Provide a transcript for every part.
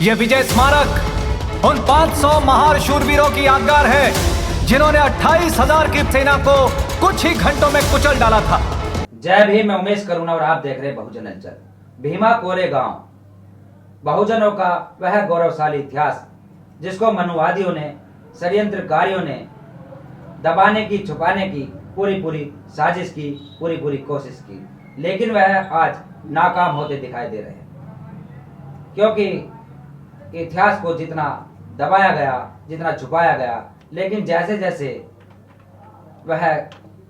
ये विजय स्मारक उन 500 महान शूरवीरों की यादगार है जिन्होंने 28,000 की सेना को कुछ ही घंटों में कुचल डाला था। जय भीम, मैं उमेश करुणा और आप देख रहे हैं बहुजन अंचल। भीमा कोरे गांव बहुजनों का वह गौरवशाली इतिहास जिसको मनुवादियों ने, षड्यंत्रकारियों ने दबाने की, छुपाने की पूरी साजिश की, पूरी कोशिश की, लेकिन वह आज नाकाम होते दिखाई दे रहे हैं। क्योंकि इतिहास को जितना दबाया गया, जितना छुपाया गया, लेकिन जैसे जैसे वह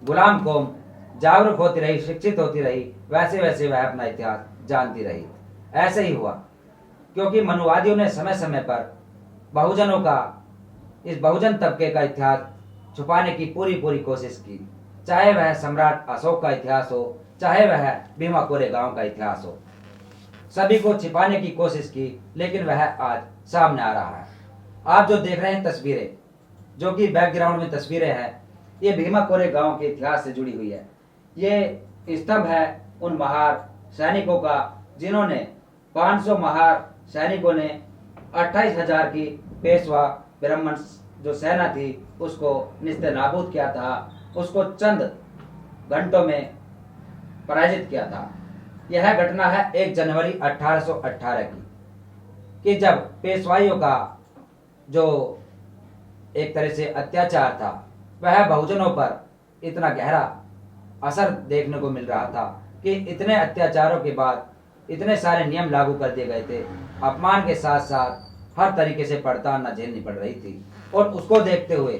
गुलाम कौम जागरूक होती रही, शिक्षित होती रही, वैसे वैसे वह अपना इतिहास जानती रही। ऐसे ही हुआ क्योंकि मनुवादियों ने समय समय पर बहुजनों का, इस बहुजन तबके का इतिहास छुपाने की पूरी कोशिश की। चाहे वह सम्राट अशोक का इतिहास हो, चाहे वह भीमा कोरे गांव का इतिहास हो, सभी को छिपाने की कोशिश की, लेकिन वह आज सामने आ रहा है। आप जो देख रहे हैं तस्वीरें, जो कि बैकग्राउंड में तस्वीरें हैं, ये भीमा कोरे गांव के इतिहास से जुड़ी हुई है। ये स्तंभ है उन महार सैनिकों का जिन्होंने 500 महार सैनिकों ने 28,000 की पेशवा ब्राह्मण जो सेना थी उसको निस्ते नाबूद किया था, उसको चंद घंटों में पराजित किया था। यह घटना है 1 जनवरी 1818 की, कि जब पेशवाइयों का जो एक तरह से अत्याचार था वह बहुजनों पर इतना गहरा असर देखने को मिल रहा था कि इतने अत्याचारों के बाद इतने सारे नियम लागू कर दिए गए थे, अपमान के साथ साथ हर तरीके से पड़ताल न झेलनी पड़ रही थी। और उसको देखते हुए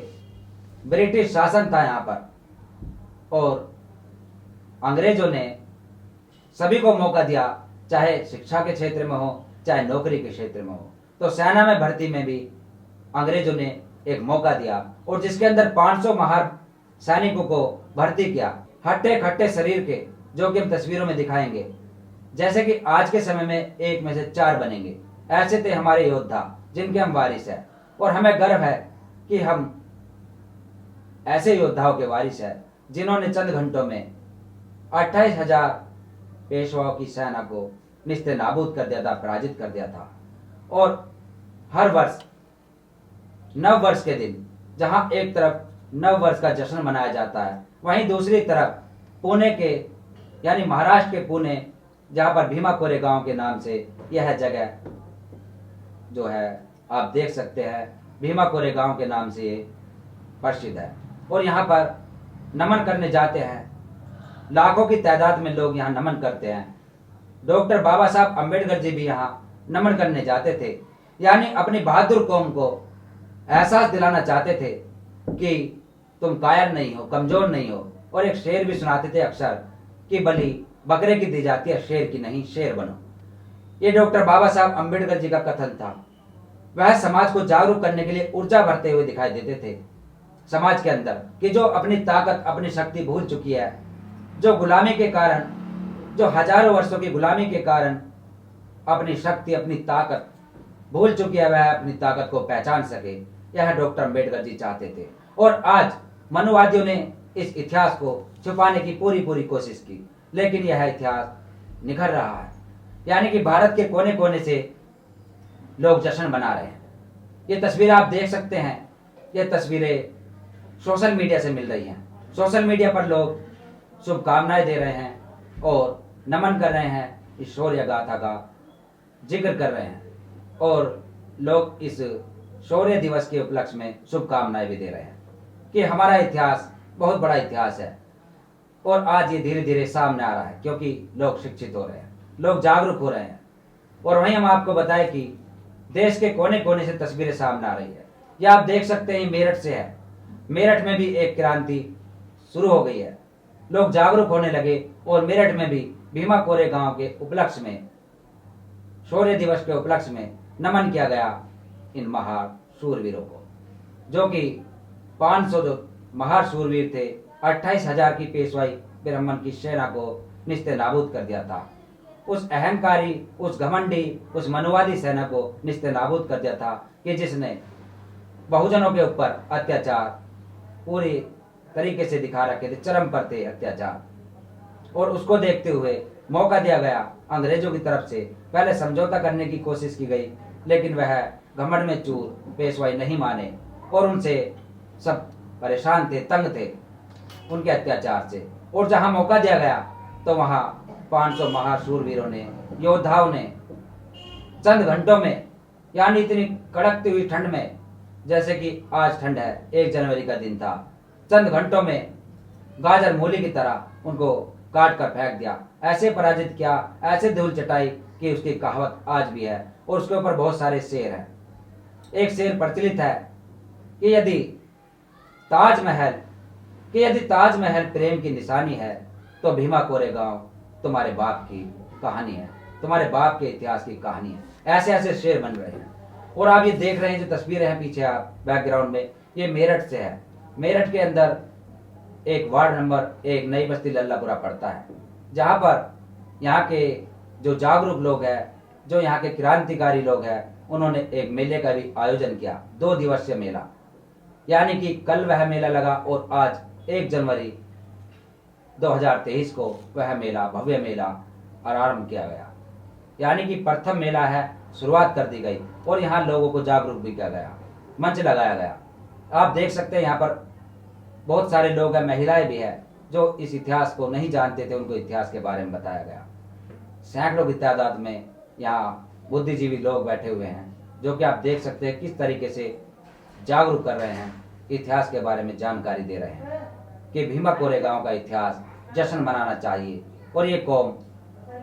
ब्रिटिश शासन था यहाँ पर, और अंग्रेजों ने सभी को मौका दिया, चाहे शिक्षा के क्षेत्र में हो, चाहे नौकरी के क्षेत्र में हो। तो सेना में भर्ती में भी अंग्रेजों ने एक मौका दिया, और जिसके अंदर 500 महार सैनिकों को भर्ती किया, हट्टे खट्टे शरीर के, जो कि हम तस्वीरों में दिखाएंगे। जैसे कि आज के समय में 1 में से 4 बनेंगे, ऐसे थे हमारे योद्धा जिनके हम वारिस हैं। और हमें गर्व है कि हम ऐसे योद्धाओं के वारिस हैं जिन्होंने चंद घंटों में 28,000 पेशवाओं की सेना को निस्ते नाबूद कर दिया था, पराजित कर दिया था। और हर वर्ष नव वर्ष के दिन, जहां एक तरफ नव वर्ष का जश्न मनाया जाता है, वहीं दूसरी तरफ पुणे के, यानी महाराष्ट्र के पुणे, जहां पर भीमा कोरे गांव के नाम से यह जगह जो है आप देख सकते हैं, भीमा कोरे गांव के नाम से ये प्रसिद्ध है। और यहाँ पर नमन करने जाते हैं, लाखों की तादाद में लोग यहाँ नमन करते हैं। डॉक्टर बाबा साहब अम्बेडकर जी भी यहाँ नमन करने जाते थे, यानी अपनी बहादुर कौम को एहसास दिलाना चाहते थे कि तुम कायर नहीं हो, कमजोर नहीं हो। और एक शेर भी सुनाते थे अक्सर कि बलि बकरे की दी जाती है, शेर की नहीं, शेर बनो। ये डॉक्टर बाबा साहब अम्बेडकर जी का कथन था। वह समाज को जागरूक करने के लिए ऊर्जा भरते हुए दिखाई देते थे समाज के अंदर, कि जो अपनी ताकत, अपनी शक्ति भूल चुकी है, जो गुलामी के कारण, जो हजारों वर्षों की गुलामी के कारण अपनी शक्ति, अपनी ताकत भूल चुकी है, वह अपनी ताकत को पहचान सके। यह डॉक्टर अम्बेडकर जी चाहते थे। और आज मनुवादियों ने इस इतिहास को छुपाने की पूरी कोशिश की, लेकिन यह इतिहास निखर रहा है। यानी कि भारत के कोने कोने से लोग जश्न मना रहे हैं। ये तस्वीरें आप देख सकते हैं, ये तस्वीरें सोशल मीडिया से मिल रही हैं। सोशल मीडिया पर लोग शुभकामनाएं दे रहे हैं और नमन कर रहे हैं, इस शौर्य गाथा का जिक्र कर रहे हैं, और लोग इस शौर्य दिवस के उपलक्ष्य में शुभकामनाएं भी दे रहे हैं कि हमारा इतिहास बहुत बड़ा इतिहास है। और आज ये धीरे धीरे सामने आ रहा है क्योंकि लोग शिक्षित हो रहे हैं, लोग जागरूक हो रहे हैं। और वहीं हम आपको बताएं कि देश के कोने कोने से तस्वीरें सामने आ रही है। ये आप देख सकते हैं, मेरठ से है। मेरठ में भी एक क्रांति शुरू हो गई है, लोग जागरूक होने लगे, और मेरठ में भी भीमा कोरे गांव के उपलक्ष्य में, शौर्य दिवस के उपलक्ष्य में नमन किया गया इन महार शूरवीरों को, जो कि 500 जो महार शूरवीर थे, 28,000 की पेशवाई ब्राह्मण की सेना को निस्ते नाबूद कर दिया था। उस अहंकारी, उस घमंडी, उस मनुवादी सेना को निस्ते नाबूद कर दिया था कि जिसने बहुजनों के ऊपर अत्याचार पूरी तरीके से दिखा रखे थे, चरम पर थे अत्याचार। और उसको देखते हुए मौका दिया गया अंग्रेजों की तरफ से। पहले समझौता करने की कोशिश की गई, लेकिन वह घमंड में चूर पेशवाई नहीं माने और उनसे सब परेशान थे, तंग थे उनके अत्याचार से। और जहां मौका दिया गया तो वहां 500 महाशूरवीरों ने, योद्धाओं ने चंद घंटों में, यानी इतनी कड़कती हुई ठंड में, जैसे कि आज ठंड है, 1 जनवरी का दिन था, चंद घंटों में गाजर मूली की तरह उनको काट कर फेंक दिया, ऐसे पराजित किया, ऐसे धूल चटाई कि उसकी कहावत आज भी है और उसके ऊपर बहुत सारे शेर हैं। एक शेर प्रचलित है कि यदि ताजमहल प्रेम की निशानी है तो भीमा कोरेगांव तुम्हारे बाप की कहानी है, तुम्हारे बाप के इतिहास की कहानी है। ऐसे ऐसे शेर बन रहे हैं। और आप ये देख रहे हैं जो तस्वीरें हैं पीछे आप बैकग्राउंड में, ये मेरठ से है। मेरठ के अंदर एक वार्ड नंबर 1 नई बस्ती लल्लापुरा पड़ता है, जहां पर यहाँ के जो जागरूक लोग हैं, जो यहाँ के क्रांतिकारी लोग हैं, उन्होंने एक मेले का भी आयोजन किया, 2 दिवसीय मेला। यानी कि कल वह मेला लगा और आज 1 जनवरी 2023 को वह मेला, भव्य मेला आरंभ किया गया। यानी कि प्रथम मेला है, शुरुआत कर दी गई और यहाँ लोगों को जागरूक भी किया गया, मंच लगाया गया। आप देख सकते हैं यहाँ पर बहुत सारे लोग हैं, महिलाएं भी हैं जो इस इतिहास को नहीं जानते थे, उनको इतिहास के बारे में बताया गया। सैकड़ों की तादाद में यहाँ बुद्धिजीवी लोग बैठे हुए हैं, जो कि आप देख सकते हैं किस तरीके से जागरूक कर रहे हैं, इतिहास के बारे में जानकारी दे रहे हैं कि भीमा कोरेगांव का इतिहास जश्न मनाना चाहिए। और ये कौम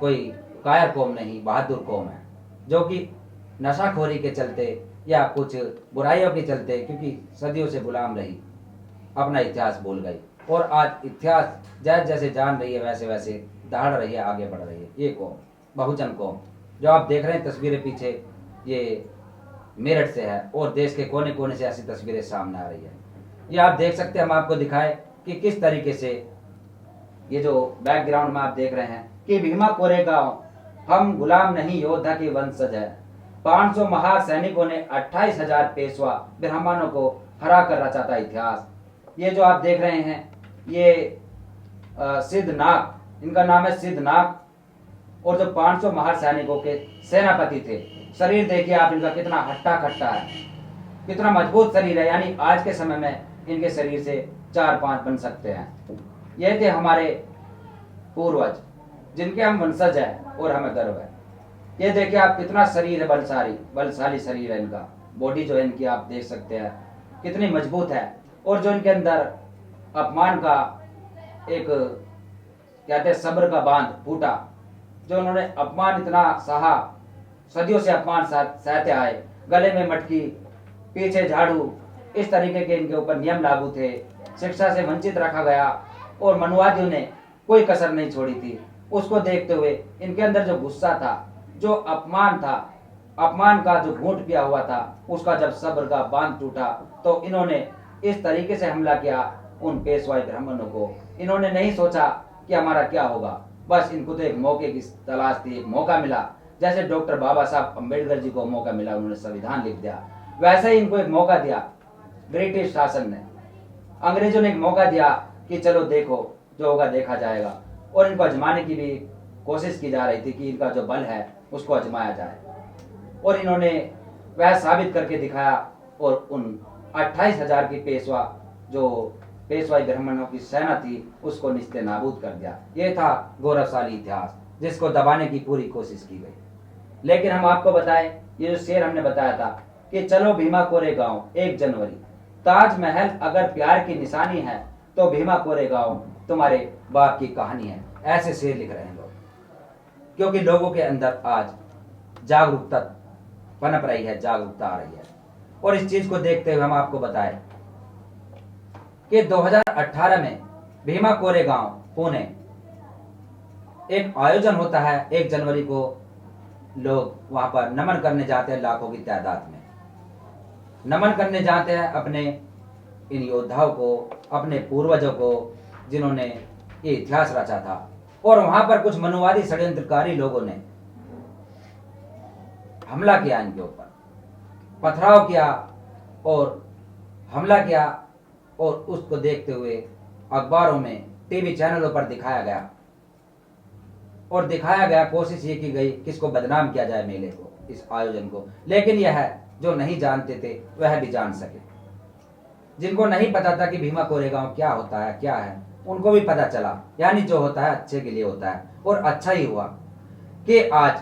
कोई कायर कौम नहीं, बहादुर कौम है, जो कि नशाखोरी के चलते या कुछ बुराइयों के चलते, क्योंकि सदियों से गुलाम रही, अपना इतिहास भूल गई और आज इतिहास जैसे जैसे जान रही है वैसे वैसे दहाड़ रही है, आगे बढ़ रही है। ये कौम, बहुजन कौम, जो आप देख रहे हैं तस्वीरें पीछे, ये मेरठ से है और देश के कोने कोने से ऐसी तस्वीरें सामने आ रही है। ये आप देख सकते हैं, हम आपको दिखाए कि किस तरीके से ये जो बैकग्राउंड में आप देख रहे हैं कि भीमा कोरेगांव हम गुलाम नहीं योद्धा की वंशज है। 500 महासैनिकों ने 28,000 पेशवा ब्राह्मणों को हरा कर रचा था इतिहास। ये जो आप देख रहे हैं ये सिद्धनाग, इनका नाम है सिद्धनाग, और जो 500 महासैनिकों के सेनापति थे। शरीर देखिए आप इनका कितना हट्टा कट्टा है, कितना मजबूत शरीर है, यानी आज के समय में इनके शरीर से 4-5 बन सकते हैं। ये थे हमारे पूर्वज, जिनके हम वंशज हैं और हमें गर्व है। ये देखिए आप कितना शरीर है, बलशाली शरीर है इनका, बॉडी जो है इनकी आप देख सकते हैं कितनी मजबूत है। और जो इनके अंदर अपमान का एक कहते हैं सब्र का बांध फूटा, जो उन्होंने अपमान इतना सहा, सदियों से अपमान सहते आए, गले में मटकी, पीछे झाड़ू, इस तरीके के इनके ऊपर नियम लागू थे। शिक्षा से वंचित रखा गया और मनुवादियों ने कोई कसर नहीं छोड़ी थी। उसको देखते हुए इनके अंदर जो गुस्सा था, जो अपमान था, अपमान का जो घूंट पिया हुआ था, उसका जब सब्र का बांध टूटा तो इन्होंने इस तरीके से हमला किया उन पेशवाई ब्राह्मणों को। इन्होंने नहीं सोचा कि हमारा क्या होगा, बस इनको तो एक मौके की तलाश थी, एक मौका मिला। जैसे डॉक्टर बाबा साहब अम्बेडकर जी को मौका मिला, उन्होंने संविधान लिख दिया, वैसे ही इनको एक मौका दिया ब्रिटिश शासन ने, अंग्रेजों ने एक मौका दिया कि चलो देखो जो होगा देखा जाएगा। और इनको आजमाने की भी कोशिश की जा रही थी कि इनका जो बल है उसको आजमाया जाए, और इन्होंने वह साबित करके दिखाया और उन 28,000 की पेशवा, जो पेशवाई ब्राह्मणों की सेना थी, उसको निस्ते नाबूद कर दिया। ये था गौरवशाली इतिहास जिसको दबाने की पूरी कोशिश की गई। लेकिन हम आपको बताएं, ये जो शेर हमने बताया था कि चलो भीमा कोरेगांव 1 जनवरी, ताजमहल अगर प्यार की निशानी है तो भीमा कोरेगांव तुम्हारे बाप की कहानी है। ऐसे शेर लिख रहे हैं लोग, क्योंकि लोगों के अंदर आज जागरूकता पनप रही है, जागरूकता आ रही है। और इस चीज को देखते हुए हम आपको बताएं कि 2018 में भीमा कोरेगांव पुणे एक आयोजन होता है। 1 जनवरी को लोग वहां पर नमन करने जाते हैं, लाखों की तादाद में नमन करने जाते हैं अपने इन योद्धाओं को, अपने पूर्वजों को, जिन्होंने ये इतिहास रचा था। और वहां पर कुछ मनुवादी षड्यंत्रकारी लोगों ने हमला किया, इनके ऊपर पथराव किया और हमला किया, और उसको देखते हुए अखबारों में, टीवी चैनलों पर दिखाया गया, और दिखाया गया, कोशिश ये की गई किसको बदनाम किया जाए मेले को। इस आयोजन को, लेकिन यह जो नहीं जानते थे वह भी जान सके। जिनको नहीं पता था कि भीमा कोरेगांव क्या होता है, क्या है, उनको भी पता चला। यानी जो होता है अच्छे के लिए होता है, और अच्छा ही हुआ कि आज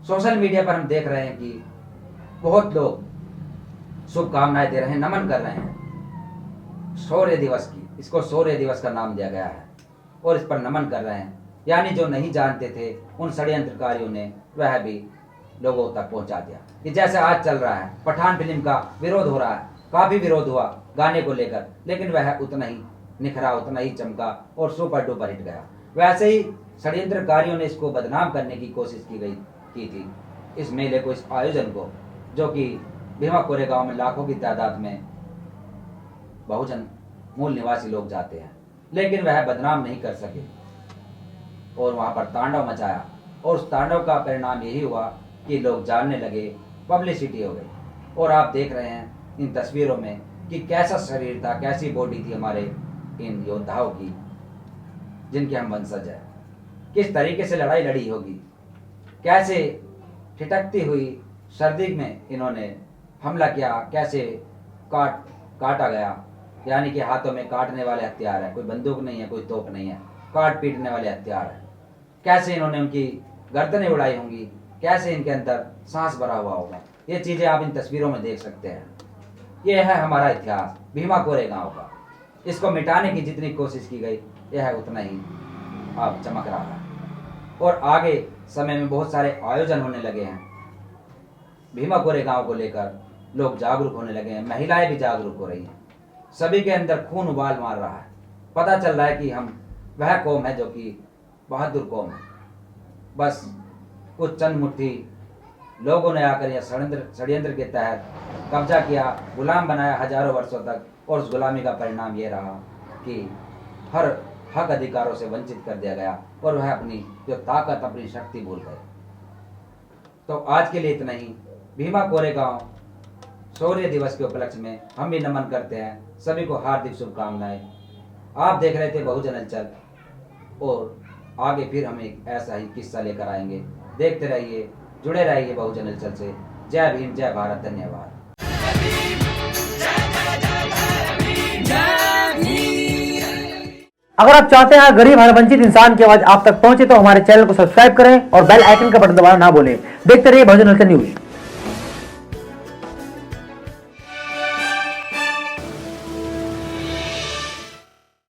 सोशल मीडिया पर हम देख रहे हैं कि बहुत लोग शुभकामनाएं दे रहे हैं, नमन कर रहे हैं शौर्य दिवस की। इसको शौर्य दिवस का नाम दिया गया है और इस पर नमन कर रहे हैं। यानी जो नहीं जानते थे उन षड्यंत्रकारियों ने वह भी लोगों तक पहुंचा दिया। कि जैसे आज चल रहा है, पठान फिल्म का विरोध हो रहा है, काफी विरोध हुआ गाने को लेकर, लेकिन वह उतना ही निखरा, उतना ही चमका और सुपर डुपर हिट गया। वैसे ही षड्यंत्रकारियों ने इसको बदनाम करने की कोशिश की थी, इस मेले को, इस आयोजन को, जो कि भीमा कोरेगांव में लाखों की तादाद में बहुजन मूल निवासी लोग जाते हैं, लेकिन वह बदनाम नहीं कर सके और वहां पर तांडव मचाया। और उस तांडव का परिणाम यही हुआ कि लोग जानने लगे, पब्लिसिटी हो गई। और आप देख रहे हैं इन तस्वीरों में कि कैसा शरीर था, कैसी बॉडी थी हमारे इन योद्धाओं की, जिनके हम वंशज हैं। किस तरीके से लड़ाई लड़ी होगी, कैसे ठिठकती हुई सर्दी में इन्होंने हमला किया, कैसे काटा गया। यानी कि हाथों में काटने वाले हथियार है, कोई बंदूक नहीं है, कोई तोप नहीं है, काट पीटने वाले हथियार है। कैसे इन्होंने उनकी गर्दनें उड़ाई होंगी, कैसे इनके अंदर सांस भरा हुआ होगा, ये चीजें आप इन तस्वीरों में देख सकते हैं। ये है हमारा इतिहास भीमा कोरेगांव का। इसको मिटाने की जितनी कोशिश की गई, यह उतना ही अब चमक रहा है। और आगे समय में बहुत सारे आयोजन होने लगे हैं भीमा कोरेगांव को लेकर, लोग जागरूक होने लगे हैं, महिलाएं भी जागरूक हो रही हैं, सभी के अंदर खून उबाल मार रहा है। पता चल रहा है कि हम वह कौम है जो कि बहादुर कौम है। बस कुछ चंद मुट्ठी लोगों ने आकर यह षड्यंत्र के तहत कब्जा किया, गुलाम बनाया हजारों वर्षों तक, और उस गुलामी का परिणाम ये रहा कि हर हक अधिकारों से वंचित कर दिया गया और वह अपनी जो ताकत, अपनी शक्ति भूल गए। तो आज के लिए इतना ही। भीमा कोरेगांव शौर्य दिवस के उपलक्ष्य में हम भी नमन करते हैं, सभी को हार्दिक शुभकामनाएं। आप देख रहे थे बहुजन हलचल, और आगे फिर हम एक ऐसा ही किस्सा लेकर आएंगे। देखते रहिए, जुड़े रहिए बहुजन हलचल से। जय भीम, जय भारत, धन्यवाद। अगर आप चाहते हैं गरीब हर वंचित इंसान की आवाज आप तक पहुंचे तो हमारे चैनल को सब्सक्राइब करें और बेल आइकन का बटन दबाना ना भूलें। देखते रहिए बहुजन हलचल न्यूज।